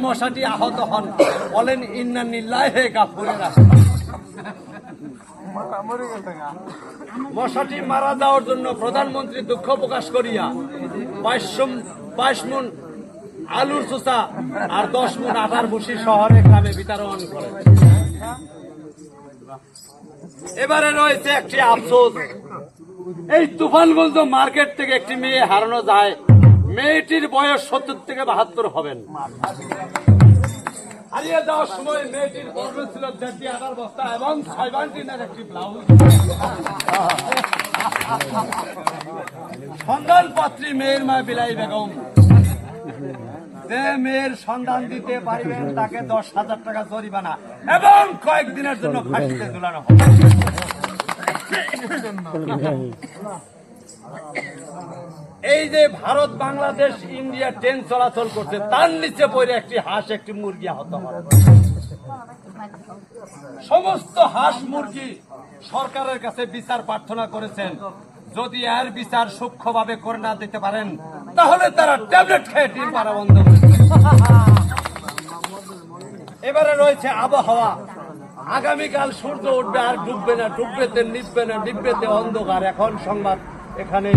মশাটি আহত হন, বলেন ইন্না লিল্লাহি গাফুরুর রাহিম। মশাটি মারা যাওয়ার জন্য প্রধানমন্ত্রী দুঃখ প্রকাশ করিয়া 22 মণ আলুর চোষা আর 10 মণ আটার ভুসি শহরে গ্রামে বিতরণ করেন। এবারে রয়েছে একটি আফসোস, এই তুফানগঞ্জ মার্কেট থেকে একটি মেয়ে হারানো যায়। মেয়েটির বয়স 70 থেকে 72 হবেন। হারিয়ে যাওয়ার সময় মেয়েটির গর্ভে ছিল 1.5 আটার বস্তা এবং 6 বান্ডিলের একটি ব্লাউজ। সন্ধান পাত্রী মেয়ের মা বিলাই বেগম। যে মেয়ের সন্ধান দিতে পারবেন তাকে 10,000 টাকা জরিমানা এবং কয়েকদিনের জন্য ফাঁসিতে ঝুলানো হবে। এই যে ভারত বাংলাদেশ ইন্ডিয়া ট্রেন চলাচল করছে, তার নিচে পড়ে একটি হাঁস একটি মুরগি আহত হয়। সমস্ত হাঁস মুরগি সরকারের কাছে বিচার প্রার্থনা করেছেন, যদি এর বিচার সূক্ষ্মভাবে করে না দিতে পারেন তাহলে তারা ট্যাবলেট খেয়ে ডিম পাড়া বন্ধ করবে। এবারে রয়েছে আবহাওয়া। আগামীকাল সূর্য উঠবে আর ডুববে না, ডুববেতে নিববে না, নিববেতে অন্ধকার। এখন সংবাদ এখানে